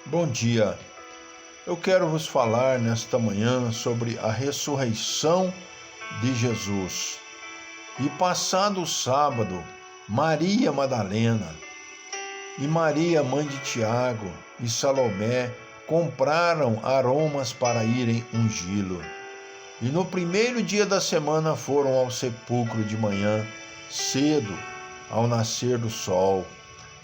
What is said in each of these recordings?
Bom dia, eu quero vos falar nesta manhã sobre a ressurreição de Jesus. E passado o sábado, Maria Madalena e Maria, mãe de Tiago e Salomé, compraram aromas para irem ungí-lo. E no primeiro dia da semana foram ao sepulcro de manhã, cedo, ao nascer do sol.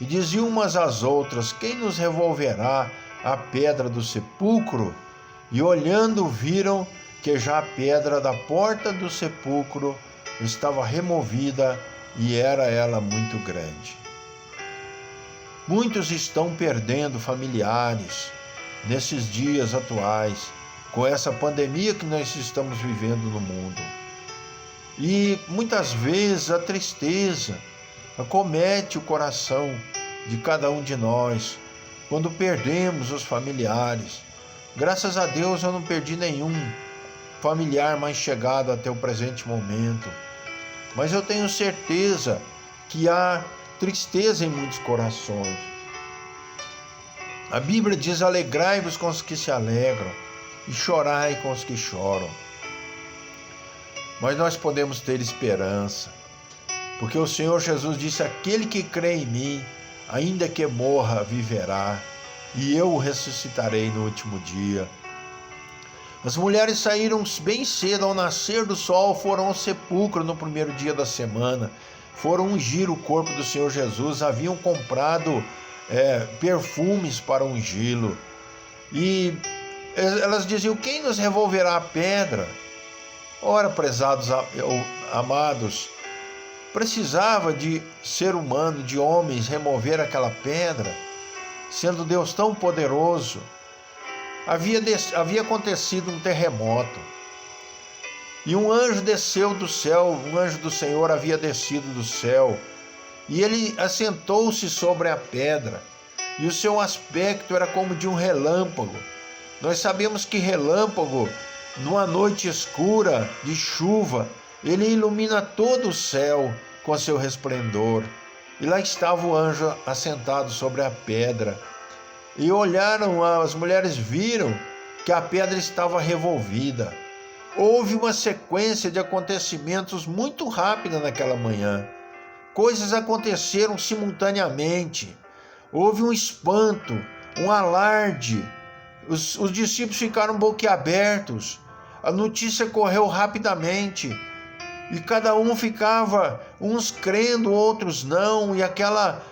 E diziam umas às outras: quem nos revolverá a pedra do sepulcro? E olhando viram que já a pedra da porta do sepulcro estava removida, e era ela muito grande. Muitos estão perdendo familiares nesses dias atuais, com essa pandemia que nós estamos vivendo no mundo. E muitas vezes a tristeza acomete o coração de cada um de nós quando perdemos os familiares. Graças a Deus eu não perdi nenhum familiar mais chegado até o presente momento, mas eu tenho certeza que há tristeza em muitos corações. A Bíblia diz: alegrai-vos com os que se alegram e chorai com os que choram. Mas nós podemos ter esperança, porque o Senhor Jesus disse: aquele que crê em mim, ainda que morra, viverá, e eu o ressuscitarei no último dia. As mulheres saíram bem cedo, ao nascer do sol, foram ao sepulcro no primeiro dia da semana, foram ungir o corpo do Senhor Jesus, haviam comprado perfumes para ungí-lo, e elas diziam: quem nos revolverá a pedra? Ora, prezados amados, precisava de ser humano, de homens, remover aquela pedra, sendo Deus tão poderoso. Havia acontecido um terremoto, e um anjo desceu do céu, um anjo do Senhor havia descido do céu, e ele assentou-se sobre a pedra, e o seu aspecto era como de um relâmpago. Nós sabemos que relâmpago, numa noite escura de chuva, ele ilumina todo o céu com seu resplendor. E lá estava o anjo assentado sobre a pedra. E olharam, as mulheres viram que a pedra estava revolvida. Houve uma sequência de acontecimentos muito rápida naquela manhã. Coisas aconteceram simultaneamente. Houve um espanto, um alarde. Os discípulos ficaram boquiabertos. A notícia correu rapidamente. E cada um ficava, uns crendo, outros não, e aquela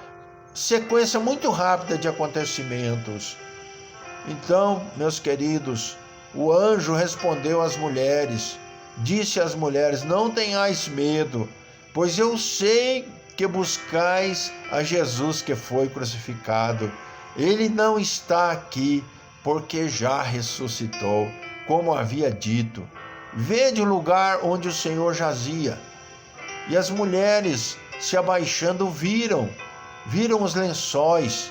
sequência muito rápida de acontecimentos. Então, meus queridos, o anjo respondeu às mulheres, disse às mulheres: não tenhais medo, pois eu sei que buscais a Jesus que foi crucificado. Ele não está aqui, porque já ressuscitou, como havia dito. Vede o lugar onde o Senhor jazia. E as mulheres, se abaixando, viram os lençóis,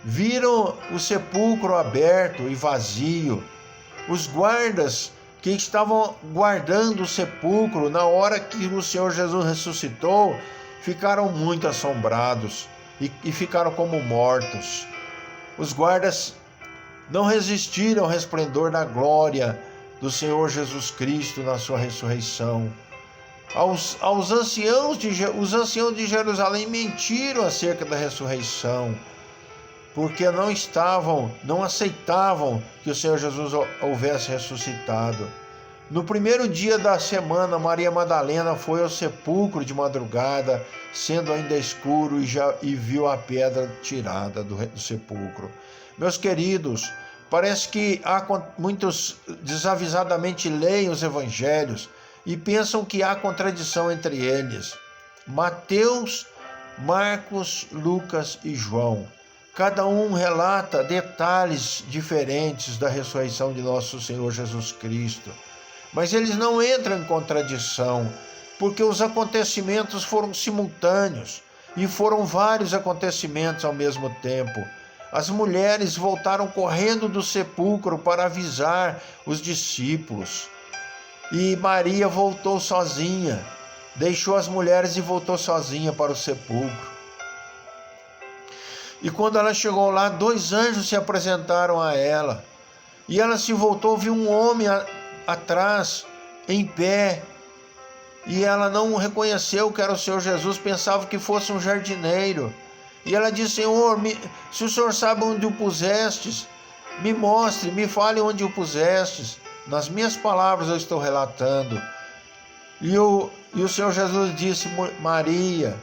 viram o sepulcro aberto e vazio. Os guardas que estavam guardando o sepulcro na hora que o Senhor Jesus ressuscitou ficaram muito assombrados e ficaram como mortos. Os guardas não resistiram ao resplendor da glória do Senhor Jesus Cristo na sua ressurreição. Os anciãos de Jerusalém mentiram acerca da ressurreição, porque não aceitavam que o Senhor Jesus houvesse ressuscitado. No primeiro dia da semana, Maria Madalena foi ao sepulcro de madrugada, sendo ainda escuro, e viu a pedra tirada do sepulcro. Meus queridos, parece que muitos desavisadamente leem os evangelhos e pensam que há contradição entre eles. Mateus, Marcos, Lucas e João. Cada um relata detalhes diferentes da ressurreição de nosso Senhor Jesus Cristo. Mas eles não entram em contradição, porque os acontecimentos foram simultâneos e foram vários acontecimentos ao mesmo tempo. As mulheres voltaram correndo do sepulcro para avisar os discípulos. E Maria voltou sozinha, deixou as mulheres e voltou sozinha para o sepulcro. E quando ela chegou lá, 2 anjos se apresentaram a ela. E ela se voltou, viu um homem atrás, em pé. E ela não reconheceu que era o Senhor Jesus, pensava que fosse um jardineiro. E ela disse: Senhor, se o Senhor sabe onde o pusestes, me mostre, me fale onde o pusestes. Nas minhas palavras eu estou relatando. E o Senhor Jesus disse: Maria.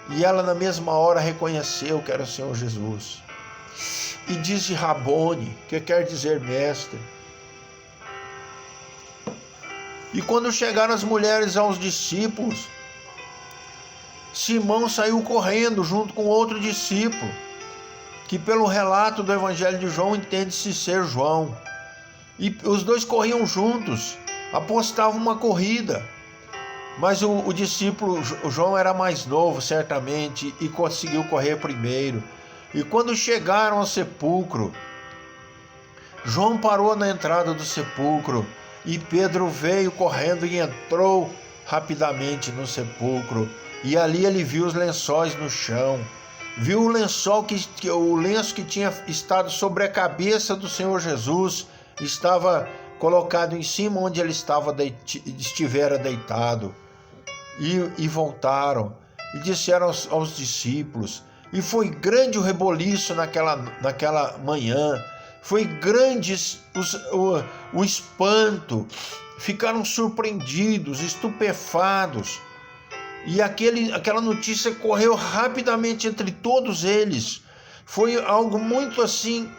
E ela na mesma hora reconheceu que era o Senhor Jesus. E disse Rabone, que quer dizer mestre. E quando chegaram as mulheres aos discípulos, Simão saiu correndo junto com outro discípulo, que pelo relato do Evangelho de João entende-se ser João. E os dois corriam juntos, apostavam uma corrida. Mas o discípulo João era mais novo, certamente, e conseguiu correr primeiro. E quando chegaram ao sepulcro, João parou na entrada do sepulcro, e Pedro veio correndo e entrou rapidamente no sepulcro. E ali ele viu os lençóis no chão, viu o lenço que tinha estado sobre a cabeça do Senhor Jesus, estava colocado em cima onde ele estivera deitado. E voltaram e disseram aos discípulos, e foi grande o reboliço naquela manhã, foi grande o espanto, ficaram surpreendidos, estupefados. E aquela notícia correu rapidamente entre todos eles. Foi algo muito assim,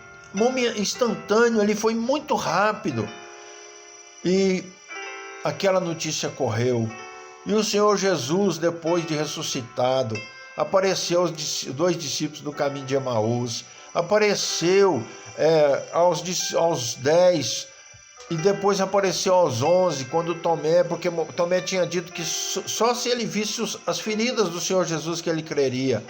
instantâneo, ali foi muito rápido. E aquela notícia correu. E o Senhor Jesus, depois de ressuscitado, apareceu aos 2 discípulos do caminho de Emaús, apareceu aos 10, e depois apareceu aos 11, quando Tomé, porque Tomé tinha dito que só se ele visse as feridas do Senhor Jesus que ele creria.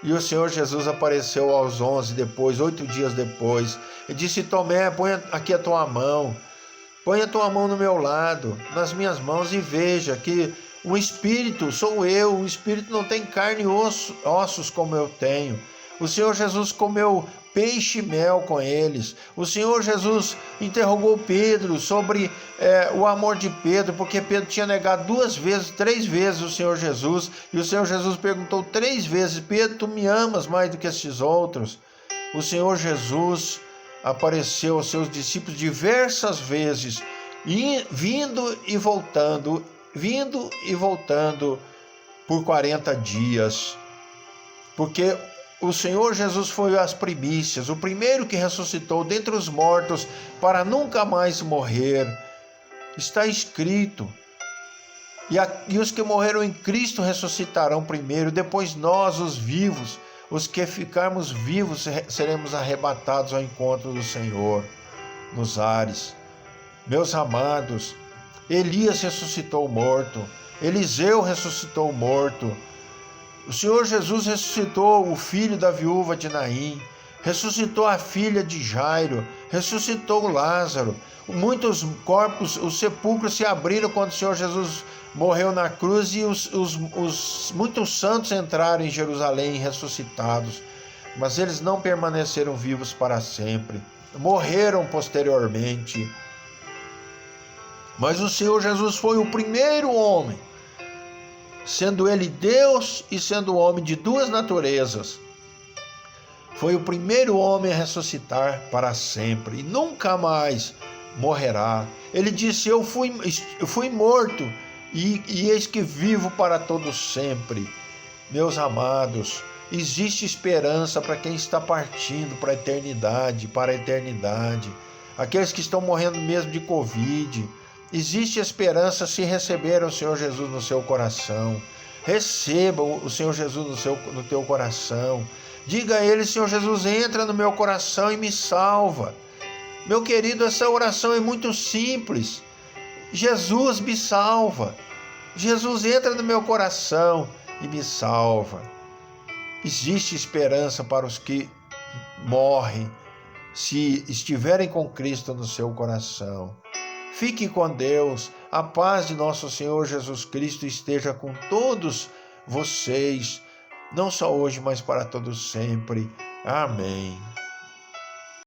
E o Senhor Jesus apareceu aos 11 depois, 8 dias depois, e disse: Tomé, põe aqui a tua mão, põe a tua mão no meu lado, nas minhas mãos, e veja que o Espírito sou eu, o Espírito não tem carne e ossos como eu tenho. O Senhor Jesus comeu peixe e mel com eles. O Senhor Jesus interrogou Pedro sobre o amor de Pedro, porque Pedro tinha negado 3 vezes o Senhor Jesus, e o Senhor Jesus perguntou 3 vezes: Pedro, tu me amas mais do que esses outros? O Senhor Jesus apareceu aos seus discípulos diversas vezes, vindo e voltando por 40 dias, porque o Senhor Jesus foi as primícias, o primeiro que ressuscitou dentre os mortos para nunca mais morrer. Está escrito. E os que morreram em Cristo ressuscitarão primeiro, depois nós, os vivos, os que ficarmos vivos, seremos arrebatados ao encontro do Senhor nos ares. Meus amados, Elias ressuscitou morto, Eliseu ressuscitou morto, o Senhor Jesus ressuscitou o filho da viúva de Naim, ressuscitou a filha de Jairo, ressuscitou Lázaro. Muitos corpos, os sepulcros se abriram quando o Senhor Jesus morreu na cruz, e muitos santos entraram em Jerusalém ressuscitados, mas eles não permaneceram vivos para sempre, morreram posteriormente. Mas o Senhor Jesus foi o primeiro homem, sendo ele Deus e sendo homem de 2 naturezas. Foi o primeiro homem a ressuscitar para sempre e nunca mais morrerá. Ele disse: eu fui morto e eis que vivo para todo sempre. Meus amados, existe esperança para quem está partindo para a eternidade. Aqueles que estão morrendo mesmo de Covid. Existe esperança se receber o Senhor Jesus no seu coração. Receba o Senhor Jesus no teu coração. Diga a Ele: Senhor Jesus, entra no meu coração e me salva. Meu querido, essa oração é muito simples. Jesus, me salva. Jesus, entra no meu coração e me salva. Existe esperança para os que morrem, se estiverem com Cristo no seu coração. Fique com Deus. A paz de nosso Senhor Jesus Cristo esteja com todos vocês. não só hoje, mas para todos sempre. Amém.